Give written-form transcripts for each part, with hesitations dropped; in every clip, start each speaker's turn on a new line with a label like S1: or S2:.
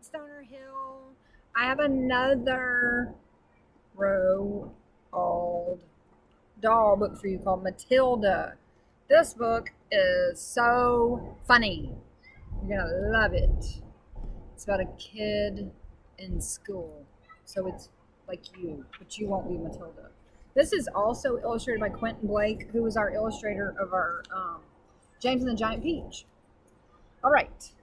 S1: Stoner Hill. I have another Roald doll book for you called Matilda. This book is so funny. You're gonna love it. It's about a kid in school. So it's like you, but you won't be Matilda. This is also illustrated by Quentin Blake, who was our illustrator of our James and the Giant Peach. All right.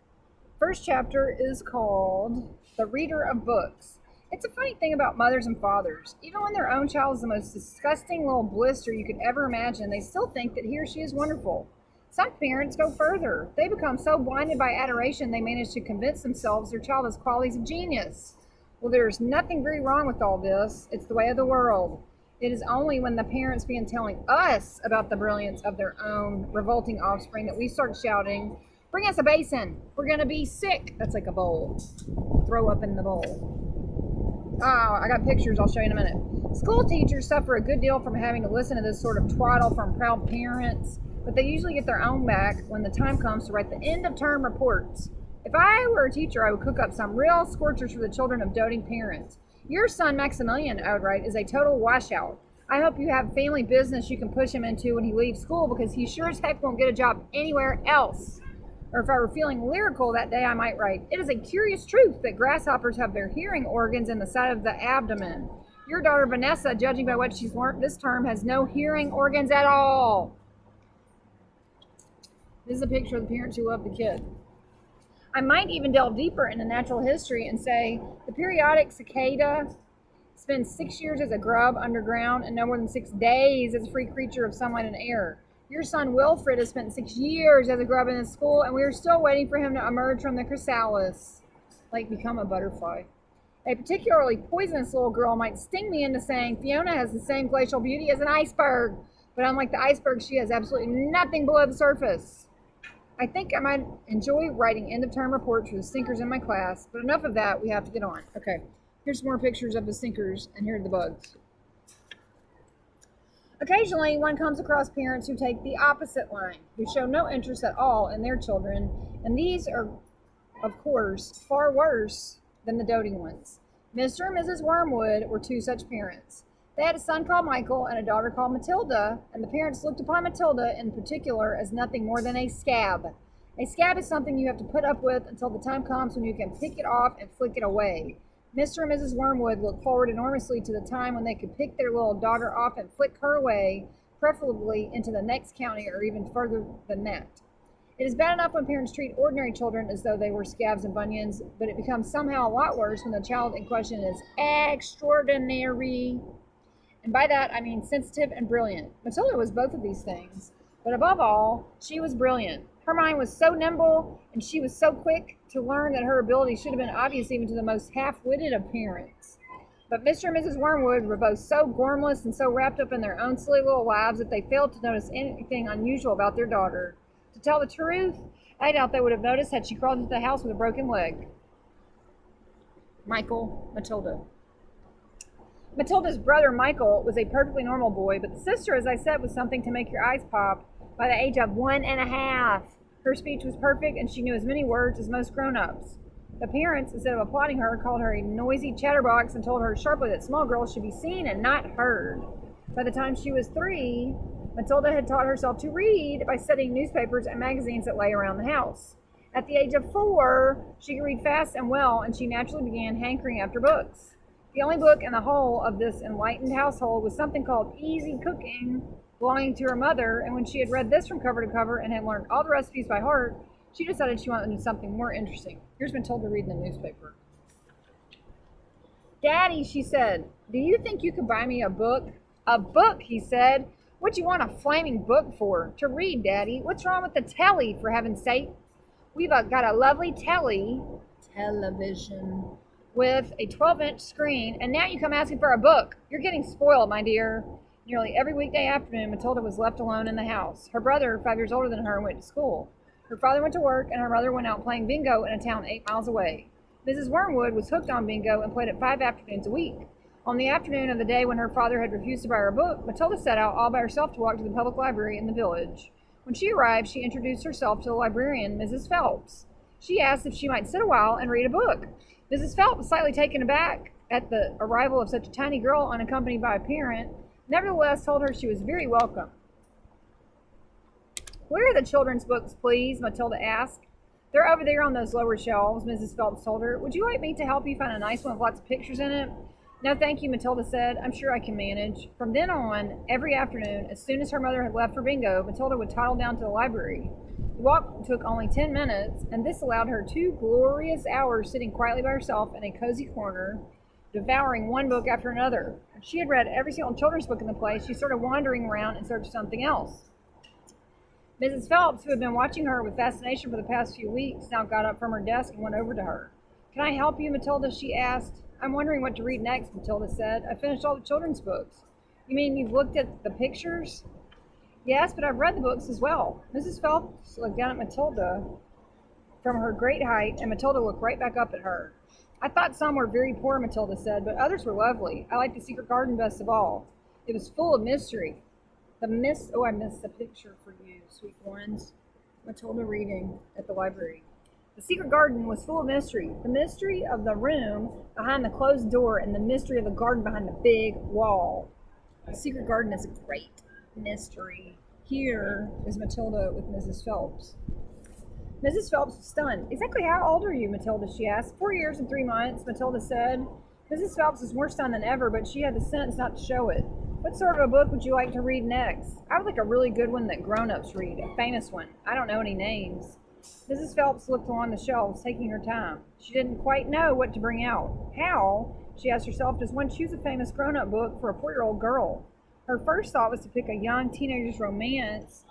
S1: First chapter is called The Reader of Books. It's a funny thing about mothers and fathers. Even when their own child is the most disgusting little blister you could ever imagine, they still think that he or she is wonderful. Some parents go further. They become so blinded by adoration they manage to convince themselves their child has qualities of genius. Well, there's nothing very wrong with all this. It's the way of the world. It is only when the parents begin telling us about the brilliance of their own revolting offspring that we start shouting, "Bring us a basin. We're going to be sick." That's like a bowl. Throw up in the bowl. Oh, I got pictures. I'll show you in a minute. School teachers suffer a good deal from having to listen to this sort of twaddle from proud parents, but they usually get their own back when the time comes to write the end of term reports. If I were a teacher, I would cook up some real scorchers for the children of doting parents. Your son, Maximilian, I would write, is a total washout. I hope you have family business you can push him into when he leaves school, because he sure as heck won't get a job anywhere else. Or if I were feeling lyrical that day, I might write, "It is a curious truth that grasshoppers have their hearing organs in the side of the abdomen. Your daughter Vanessa, judging by what she's learned this term, has no hearing organs at all." This is a picture of the parents who love the kid. I might even delve deeper into natural history and say the periodic cicada spends 6 years as a grub underground and no more than 6 days as a free creature of sunlight and air. Your son Wilfred has spent 6 years as a grub in his school, and we are still waiting for him to emerge from the chrysalis, like become a butterfly. A particularly poisonous little girl might sting me into saying Fiona has the same glacial beauty as an iceberg, but unlike the iceberg, she has absolutely nothing below the surface. I think I might enjoy writing end-of-term reports for the stinkers in my class, but enough of that, we have to get on. Okay, here's some more pictures of the stinkers, and here are the bugs. Occasionally, one comes across parents who take the opposite line, who show no interest at all in their children, and these are, of course, far worse than the doting ones. Mr. and Mrs. Wormwood were two such parents. They had a son called Michael and a daughter called Matilda, and the parents looked upon Matilda in particular as nothing more than a scab. A scab is something you have to put up with until the time comes when you can pick it off and flick it away. Mr. and Mrs. Wormwood looked forward enormously to the time when they could pick their little daughter off and flick her away, preferably into the next county or even further than that. It is bad enough when parents treat ordinary children as though they were scabs and bunions, but it becomes somehow a lot worse when the child in question is extraordinary. And by that, I mean sensitive and brilliant. Matilda was both of these things, but above all, she was brilliant. Her mind was so nimble, and she was so quick to learn that her ability should have been obvious even to the most half-witted of parents. But Mr. and Mrs. Wormwood were both so gormless and so wrapped up in their own silly little lives that they failed to notice anything unusual about their daughter. To tell the truth, I doubt they would have noticed had she crawled into the house with a broken leg. Michael, Matilda. Matilda's brother, Michael, was a perfectly normal boy, but the sister, as I said, was something to make your eyes pop. By the age of 1.5, her speech was perfect, and she knew as many words as most grown-ups. The parents, instead of applauding her, called her a noisy chatterbox and told her sharply that small girls should be seen and not heard. By the time she was 3, Matilda had taught herself to read by studying newspapers and magazines that lay around the house. At the age of 4, she could read fast and well, and she naturally began hankering after books. The only book in the whole of this enlightened household was something called Easy Cooking, belonging to her mother, and when she had read this from cover to cover and had learned all the recipes by heart, she decided she wanted to do something more interesting. Here's Matilda reading the newspaper. "Daddy," she said, "do you think you could buy me a book?" "A book," he said. "What do you want a flaming book for?" "To read, Daddy. What's wrong with the telly, for heaven's sake?" "We've got a lovely television, with a 12-inch screen, and now you come asking for a book. You're getting spoiled, my dear." Nearly every weekday afternoon, Matilda was left alone in the house. Her brother, 5 years older than her, went to school. Her father went to work, and her mother went out playing bingo in a town 8 miles away. Mrs. Wormwood was hooked on bingo and played it 5 afternoons a week. On the afternoon of the day when her father had refused to buy her a book, Matilda set out all by herself to walk to the public library in the village. When she arrived, she introduced herself to the librarian, Mrs. Phelps. She asked if she might sit a while and read a book. Mrs. Phelps was slightly taken aback at the arrival of such a tiny girl unaccompanied by a parent, nevertheless told her she was very welcome. Where are the children's books, please? Matilda asked. They're over there on those lower shelves, Mrs. Phelps told her. Would you like me to help you find a nice one with lots of pictures in it? No, thank you, Matilda said. I'm sure I can manage. From then on, every afternoon, as soon as her mother had left for bingo, Matilda would toddle down to the library. The walk took only 10 minutes, and this allowed her 2 glorious hours sitting quietly by herself in a cozy corner, devouring one book after another. When she had read every single children's book in the place, she started wandering around in search of something else. Mrs. Phelps, who had been watching her with fascination for the past few weeks, now got up from her desk and went over to her. Can I help you, Matilda? She asked. I'm wondering what to read next, Matilda said. I finished all the children's books. You mean you've looked at the pictures? Yes, but I've read the books as well. Mrs. Phelps looked down at Matilda from her great height, and Matilda looked right back up at her. I thought some were very poor, Matilda said, but others were lovely. I liked The Secret Garden best of all. It was full of mystery. I missed the picture for you, sweet ones. Matilda reading at the library. The secret garden was full of mystery. The mystery of the room behind the closed door and the mystery of the garden behind the big wall. The secret garden is a great mystery. Here is Matilda with Mrs. Phelps. Mrs. Phelps was stunned. Exactly how old are you, Matilda, she asked. 4 years and 3 months, Matilda said. Mrs. Phelps was more stunned than ever, but she had the sense not to show it. What sort of a book would you like to read next? I would like a really good one that grown-ups read, a famous one. I don't know any names. Mrs. Phelps looked along the shelves, taking her time. She didn't quite know what to bring out. How, she asked herself, does one choose a famous grown-up book for a 4-year-old girl? Her first thought was to pick a young teenager's romance,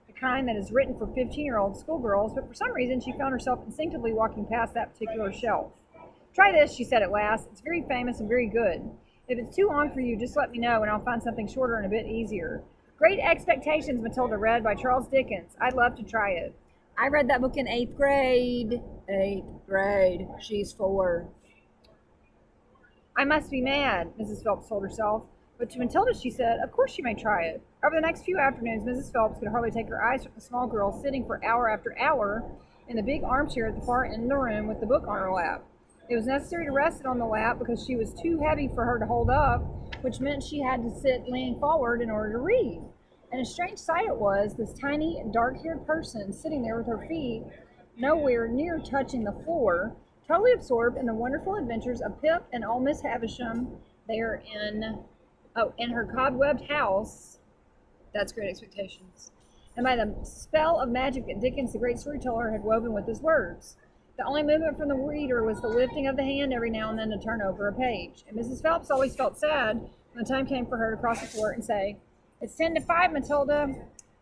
S1: the kind that is written for 15-year-old schoolgirls, but for some reason she found herself instinctively walking past that particular shelf. Try this, she said at last. It's very famous and very good. If it's too long for you, just let me know and I'll find something shorter and a bit easier. Great Expectations, Matilda read, by Charles Dickens. I'd love to try it. I read that book in 8th grade. 8th grade. She's 4. I must be mad, Mrs. Phelps told herself. But to Matilda she said, of course you may try it. Over the next few afternoons, Mrs. Phelps could hardly take her eyes from the small girl sitting for hour after hour in the big armchair at the far end of the room with the book on her lap. It was necessary to rest it on the lap because she was too heavy for her to hold up, which meant she had to sit leaning forward in order to read. And a strange sight it was, this tiny, dark-haired person sitting there with her feet nowhere near touching the floor, totally absorbed in the wonderful adventures of Pip and old Miss Havisham there in her cobwebbed house. That's Great Expectations. And by the spell of magic that Dickens, the great storyteller, had woven with his words. The only movement from the reader was the lifting of the hand every now and then to turn over a page. And Mrs. Phelps always felt sad when the time came for her to cross the floor and say, It's 10 to 5, Matilda.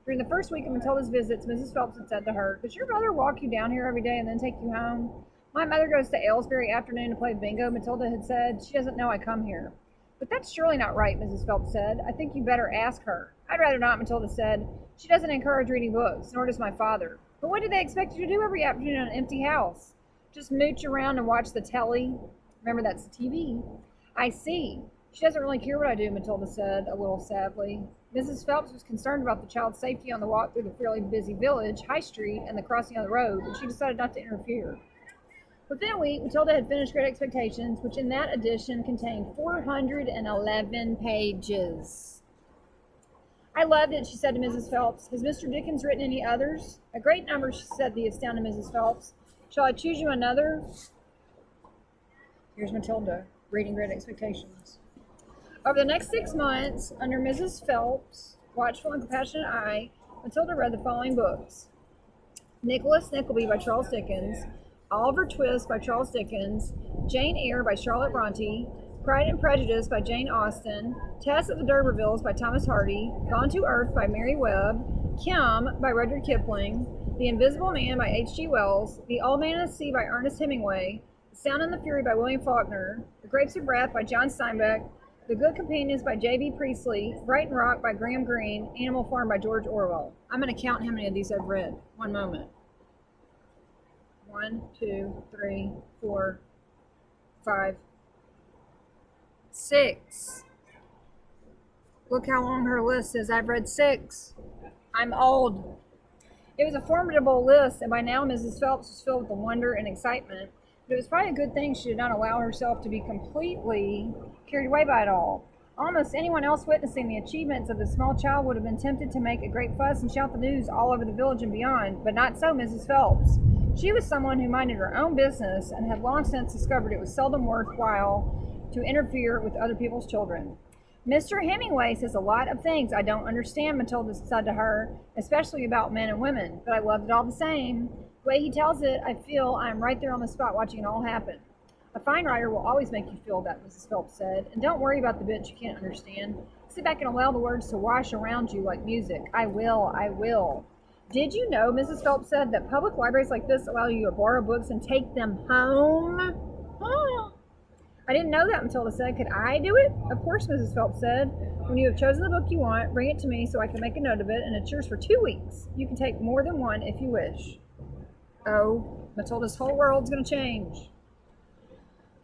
S1: During the first week of Matilda's visits, Mrs. Phelps had said to her, Does your mother walk you down here every day and then take you home? My mother goes to Aylesbury afternoon to play bingo, Matilda had said. She doesn't know I come here. But that's surely not right, Mrs. Phelps said. I think you better ask her. I'd rather not, Matilda said. She doesn't encourage reading books, nor does my father. But what do they expect you to do every afternoon in an empty house? Just mooch around and watch the telly? Remember, that's the TV. I see. She doesn't really care what I do, Matilda said, a little sadly. Mrs. Phelps was concerned about the child's safety on the walk through the fairly busy village, High Street, and the crossing of the road, and she decided not to interfere. Within a week, Matilda had finished Great Expectations, which in that edition contained 411 pages. I loved it, she said to Mrs. Phelps. Has Mr. Dickens written any others? A great number, she said, the astounded Mrs. Phelps. Shall I choose you another? Here's Matilda, reading Great Expectations. Over the next 6 months, under Mrs. Phelps' watchful and compassionate eye, Matilda read the following books. Nicholas Nickleby by Charles Dickens, Oliver Twist by Charles Dickens, Jane Eyre by Charlotte Bronte, Pride and Prejudice by Jane Austen, Tess of the D'Urbervilles by Thomas Hardy, Gone to Earth by Mary Webb, Kim by Rudyard Kipling, The Invisible Man by H.G. Wells, The Old Man and the Sea by Ernest Hemingway, The Sound and the Fury by William Faulkner, The Grapes of Wrath by John Steinbeck, The Good Companions by J.B. Priestley, Brighton Rock by Graham Greene, Animal Farm by George Orwell. I'm going to count how many of these I've read. One moment. 1, 2, 3, 4, 5, 6. Look how long her list is. I've read 6. I'm old. It was a formidable list, and by now Mrs. Phelps was filled with wonder and excitement. But it was probably a good thing she did not allow herself to be completely carried away by it all. Almost anyone else witnessing the achievements of the small child would have been tempted to make a great fuss and shout the news all over the village and beyond, but not so Mrs. Phelps. She was someone who minded her own business and had long since discovered it was seldom worthwhile to interfere with other people's children. Mr. Hemingway says a lot of things I don't understand, Matilda said to her, especially about men and women, but I loved it all the same. The way he tells it, I feel I'm right there on the spot watching it all happen. A fine writer will always make you feel that, Mrs. Phelps said, and don't worry about the bits you can't understand. Sit back and allow the words to wash around you like music. I will, I will. Did you know, Mrs. Phelps said, that public libraries like this allow you to borrow books and take them home? I didn't know that, Matilda said. Could I do it? Of course, Mrs. Phelps said. When you have chosen the book you want, bring it to me so I can make a note of it, and it's yours for 2 weeks. You can take more than one if you wish. Oh, Matilda's whole world's going to change.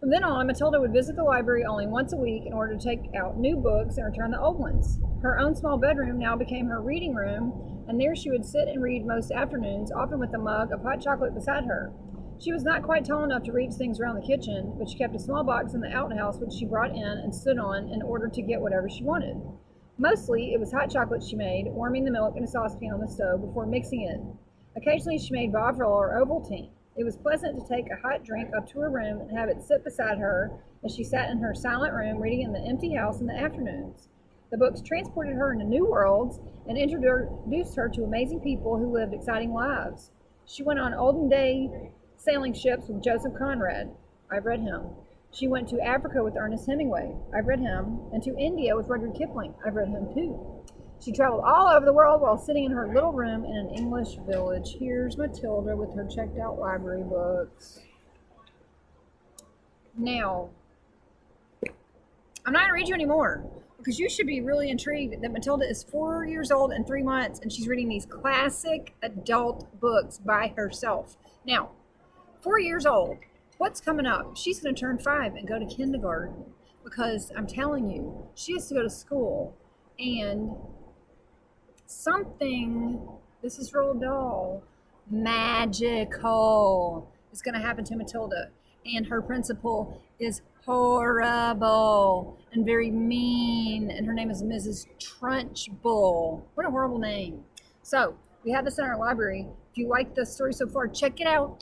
S1: From then on, Matilda would visit the library only once a week in order to take out new books and return the old ones. Her own small bedroom now became her reading room, and there she would sit and read most afternoons, often with a mug of hot chocolate beside her. She was not quite tall enough to reach things around the kitchen, but she kept a small box in the outhouse which she brought in and stood on in order to get whatever she wanted. Mostly, it was hot chocolate she made, warming the milk in a saucepan on the stove before mixing it. Occasionally, she made Bovril or Ovaltine. It was pleasant to take a hot drink up to her room and have it sit beside her as she sat in her silent room reading in the empty house in the afternoons. The books transported her into new worlds and introduced her to amazing people who lived exciting lives. She went on olden day sailing ships with Joseph Conrad. I've read him. She went to Africa with Ernest Hemingway. I've read him. And to India with Rudyard Kipling. I've read him too. She traveled all over the world while sitting in her little room in an English village. Here's Matilda with her checked out library books. Now, I'm not going to read you anymore because you should be really intrigued that Matilda is 4 years old and 3 months and she's reading these classic adult books by herself. Now, 4 years old, what's coming up? She's going to turn 5 and go to kindergarten because I'm telling you, she has to go to school and something, this is Roald Dahl, magical is going to happen to Matilda. And her principal is horrible and very mean. And her name is Mrs. Trunchbull. What a horrible name. So we have this in our library. If you like the story so far, check it out.